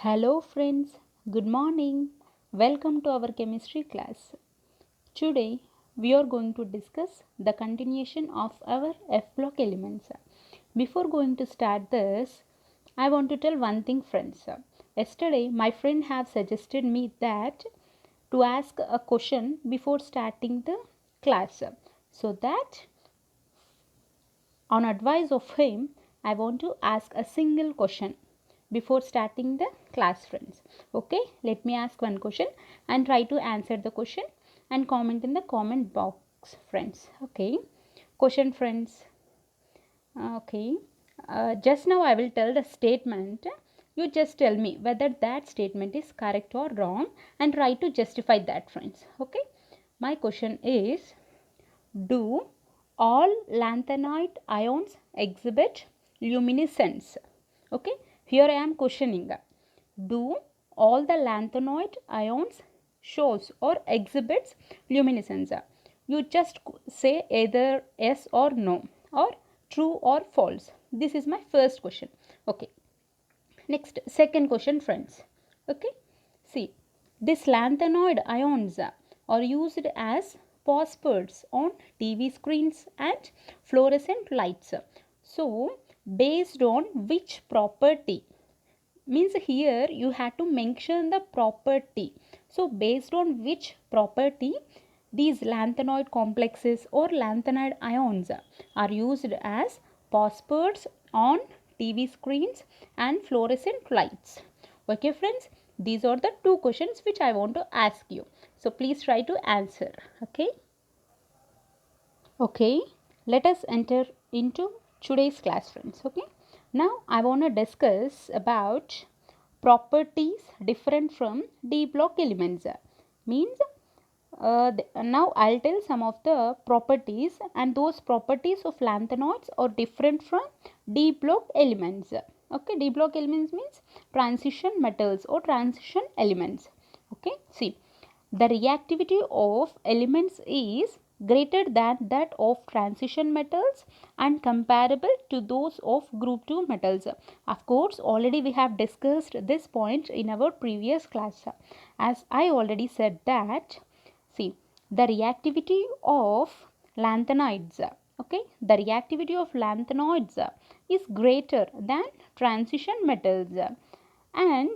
Hello friends, good morning. Welcome to our chemistry class. Today we are going to discuss the continuation of our F block elements. Before going to start this, I want to tell one thing friends. Yesterday my friend have suggested me that to ask a question before starting the class, so that on advice of him, I want to ask a single question before starting the class friends. Okay, let me ask one question and try to answer the question and comment in the comment box friends. Okay, question friends. Okay, just now I will tell the statement. You just tell me whether that statement is correct or wrong and try to justify that friends. Okay, my question is, do all lanthanoid ions exhibit luminescence? Okay, here I am questioning. Do all the lanthanoid ions shows or exhibits luminescence? You just say either yes or no or true or false. This is my first question. Okay. Next, second question friends. Okay. See, these lanthanoid ions are used as phosphorescents on TV screens and fluorescent lights. So, based on which property? Means here you have to mention the property. So, based on which property these lanthanoid complexes or lanthanoid ions are used as phosphorescents on TV screens and fluorescent lights. Okay friends, these are the two questions which I want to ask you. So please try to answer. Okay. Okay, let us enter into today's class friends. Okay, now I want to discuss about properties different from D block elements. Means now I'll tell some of the properties, and those properties of lanthanoids are different from D block elements. Okay, D block elements means transition metals or transition elements. Okay, see, the reactivity of elements is greater than that of transition metals and comparable to those of group 2 metals. Of course, already we have discussed this point in our previous class. As I already said that, see, the reactivity of lanthanoids, okay, the reactivity of lanthanoids is greater than transition metals, and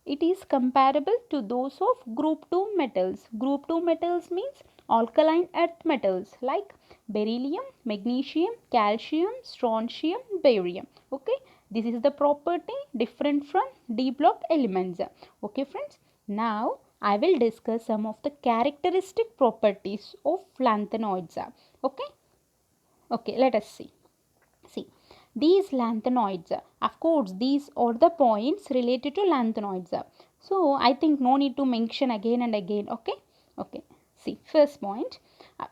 it is comparable to those of group 2 metals. Group 2 metals means alkaline earth metals like beryllium, magnesium, calcium, strontium, barium. Okay, this is the property different from D block elements. Okay friends, now I will discuss some of the characteristic properties of lanthanoids. Okay, okay, let us see. See, these lanthanoids, of course, these are the points related to lanthanoids. So, I think no need to mention again and again. Okay, okay. See, first point.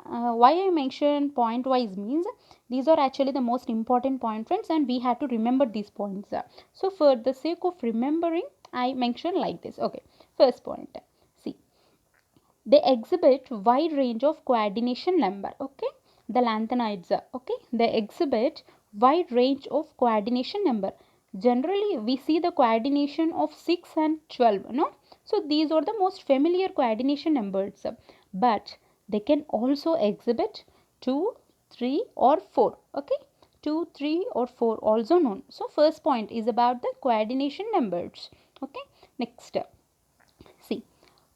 Why I mention point wise means these are actually the most important point, friends, and we have to remember these points. So, for the sake of remembering, I mention like this. Okay, first point. See, they exhibit wide range of coordination number. Okay, the lanthanides, okay, they exhibit wide range of coordination number. Generally we see the coordination of 6 and 12, no? So these are the most familiar coordination numbers, but they can also exhibit 2, 3 or 4. Okay, 2, 3 or 4 also known. So first point is about the coordination numbers. Okay, next, see,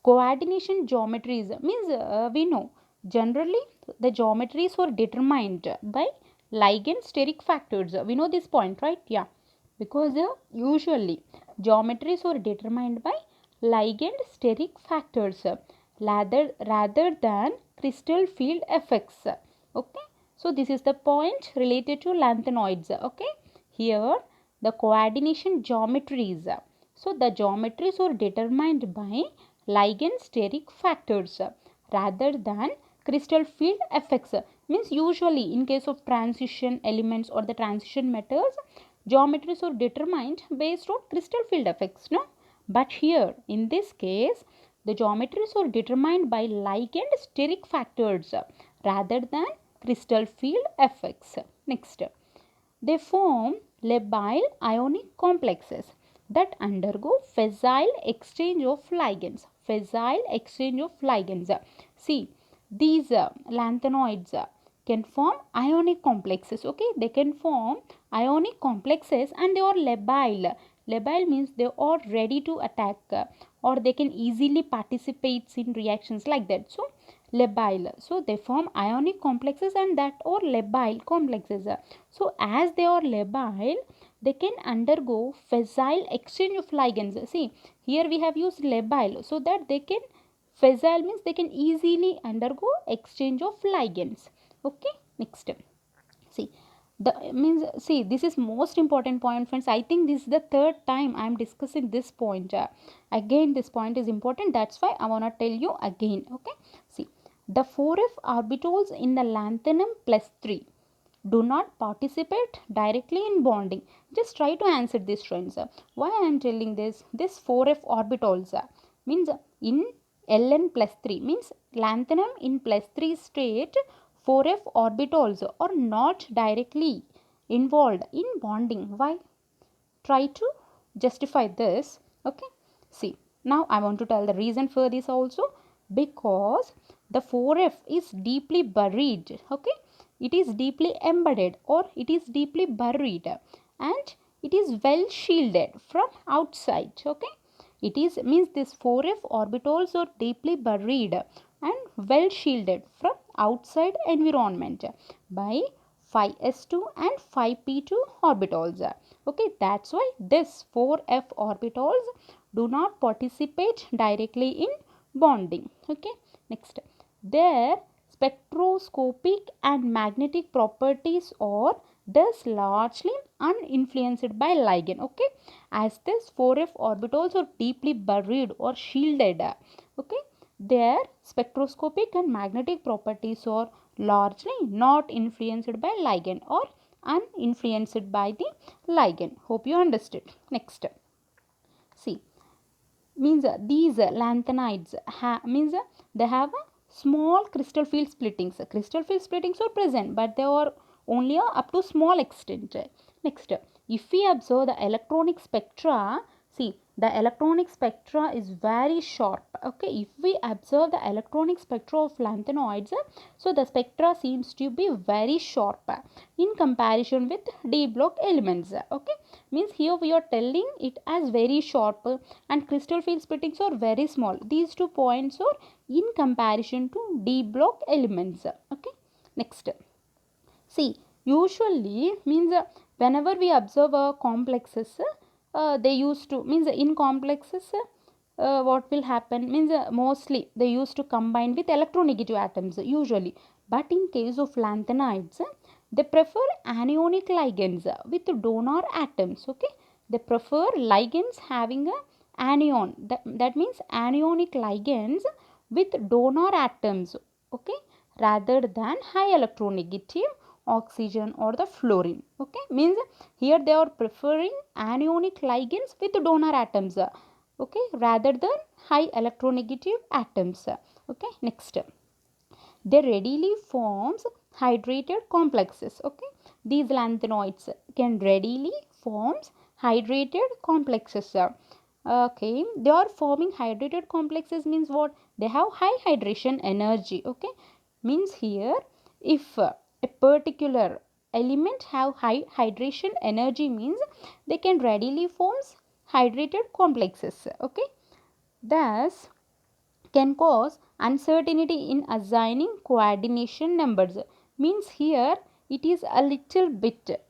coordination geometries means we know generally the geometries were determined by ligand steric factors. We know this point, right? Yeah, because usually geometries were determined by ligand steric factors rather than crystal field effects. Okay, so this is the point related to lanthanoids. Okay, here the coordination geometries, so the geometries are determined by ligand steric factors rather than crystal field effects. Means usually in case of transition elements or the transition metals, geometries are determined based on crystal field effects, no? But here in this case, the geometries are determined by ligand steric factors rather than crystal field effects. Next, they form labile ionic complexes. that undergo fissile exchange of ligands. Fissile exchange of ligands. See, these lanthanoids can form ionic complexes. Okay, they can form ionic complexes and they are labile. Labile means they are ready to attack or they can easily participate in reactions like that. So labile. So they form ionic complexes and that are labile complexes. So as they are labile, they can undergo fissile exchange of ligands. See, here we have used labile so that they can, fissile means they can easily undergo exchange of ligands. Okay, next. See, the means, see, this is most important point, friends. I think this is the third time I am discussing this point. Again, this point is important. That's why I want to tell you again. Okay, see, the 4f orbitals in the lanthanum plus 3 do not participate directly in bonding. Just try to answer this, friends. Why I am telling this? This 4f orbitals means in Ln plus 3 means lanthanum in plus 3 state, 4f orbitals are not directly involved in bonding. Why? Try to justify this. Okay, see, now I want to tell the reason for this also. Because the 4f is deeply buried. Okay, it is deeply embedded or it is deeply buried and it is well shielded from outside. Okay, it is means this 4f orbitals are deeply buried and well shielded from outside environment by 5s2 and 5p2 orbitals. Okay, that's why this 4f orbitals do not participate directly in bonding. Okay, next, their spectroscopic and magnetic properties are thus largely uninfluenced by ligand. Okay, as this 4f orbitals are deeply buried or shielded. Okay, their spectroscopic and magnetic properties are largely not influenced by ligand or uninfluenced by the ligand. Hope you understood. Next, see, means these lanthanides means they have a small crystal field splittings. Crystal field splittings are present but they are only up to small extent. Next, if we observe the electronic spectra, see, the electronic spectra is very sharp. Okay, if we observe the electronic spectra of lanthanoids, so the spectra seems to be very sharp in comparison with d block elements. Okay, means here we are telling it as very sharp and crystal field splittings are very small. These 2 points are in comparison to d block elements. Okay, next, see, usually means whenever we observe complexes, they used to means in complexes what will happen means mostly they used to combine with electronegative atoms usually, but in case of lanthanides they prefer anionic ligands with donor atoms. Okay, they prefer ligands having a anion, that means anionic ligands with donor atoms. Okay, rather than high electronegative oxygen or the fluorine. Okay, means here they are preferring anionic ligands with donor atoms. Okay, rather than high electronegative atoms. Okay, next, they readily forms hydrated complexes. Okay, these lanthanoids can readily forms hydrated complexes. Okay, they are forming hydrated complexes means what? They have high hydration energy. Okay, means here if a particular element have high hydration energy means they can readily forms hydrated complexes. Okay, thus can cause uncertainty in assigning coordination numbers. Means here it is a little bit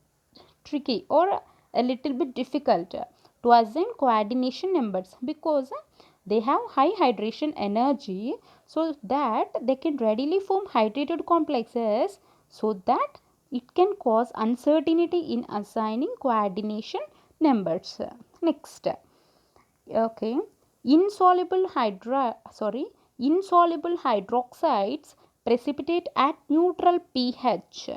tricky or a little bit difficult to assign coordination numbers because they have high hydration energy, so that they can readily form hydrated complexes, so that it can cause uncertainty in assigning coordination numbers. Next, okay, insoluble hydroxides precipitate at neutral pH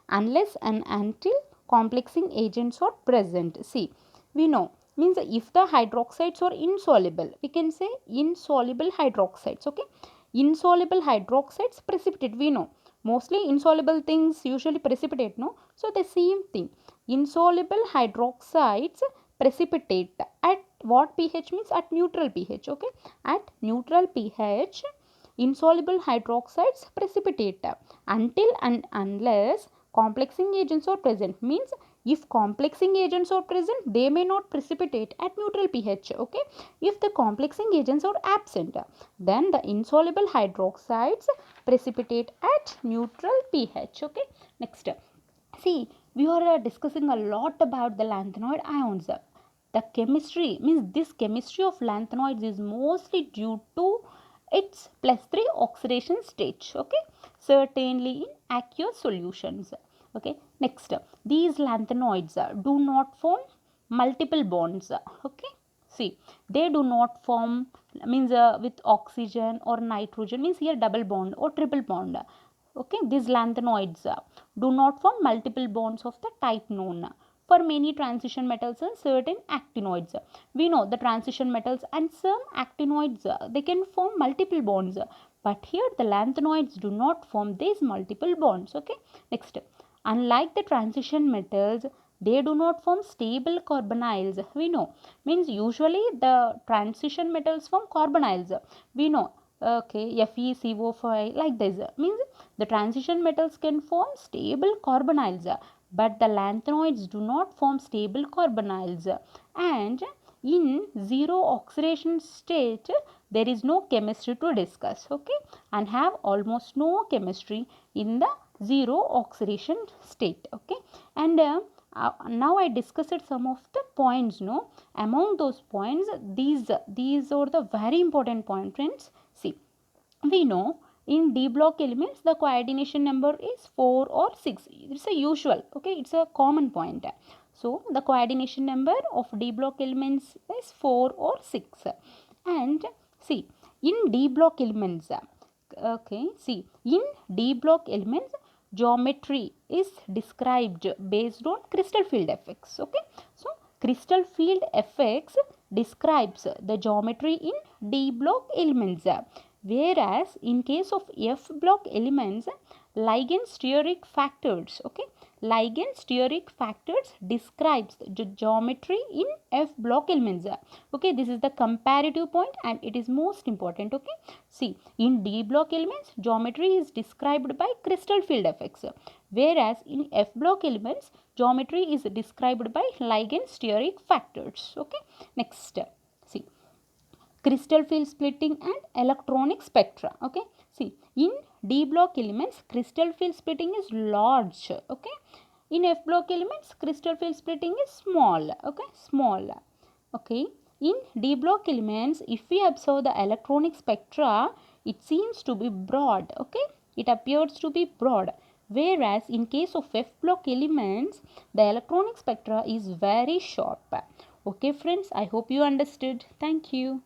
unless and until complexing agents are present. See, we know means if the hydroxides are insoluble, we can say insoluble hydroxides. Okay, insoluble hydroxides precipitate, we know mostly insoluble things usually precipitate, no? So the same thing, insoluble hydroxides precipitate at what pH? Means at neutral pH. Okay, at neutral pH insoluble hydroxides precipitate until and unless complexing agents are present. Means if complexing agents are present, they may not precipitate at neutral pH. Okay, if the complexing agents are absent, then the insoluble hydroxides precipitate at neutral pH. Okay, next, see, we are discussing a lot about the lanthanoid ions. The chemistry, means this chemistry of lanthanoids is mostly due to its +3 oxidation stage. Okay, certainly in aqueous solutions. Okay, next, these lanthanoids do not form multiple bonds. Okay, see, they do not form, means with oxygen or nitrogen, means here double bond or triple bond. Okay, these lanthanoids do not form multiple bonds of the type known for many transition metals and certain actinoids. We know the transition metals and some actinoids, they can form multiple bonds, but here the lanthanoids do not form these multiple bonds. Okay, next, unlike the transition metals, they do not form stable carbonyls. We know, means usually the transition metals form carbonyls. We know, okay, FeCO5 like this, means the transition metals can form stable carbonyls, but the lanthanoids do not form stable carbonyls. And in zero oxidation state, there is no chemistry to discuss. Okay, and have almost no chemistry in the zero oxidation state. Okay, and now I discussed some of the points. No, among those points, these are the very important point, friends. See, we know in d block elements the coordination number is 4 or 6. It's a usual, okay, it's a common point. So the coordination number of d block elements is 4 or 6. And see, in d block elements, okay, see, in d block elements, geometry is described based on crystal field effects. Okay, so crystal field effects describes the geometry in d block elements, whereas in case of f block elements, ligand steric factors, okay, ligand steric factors describes the geometry in f block elements. Okay, this is the comparative point and it is most important. Okay, see, in d block elements, geometry is described by crystal field effects, whereas in f block elements, geometry is described by ligand steric factors. Okay, next, see, crystal field splitting and electronic spectra. Okay, see, in d block elements, crystal field splitting is large. Okay, in f block elements, crystal field splitting is small. Okay, small. Okay, in d block elements, if we observe the electronic spectra, it seems to be broad. Okay, it appears to be broad, whereas in case of f block elements, the electronic spectra is very sharp. Okay friends, I hope you understood. Thank you.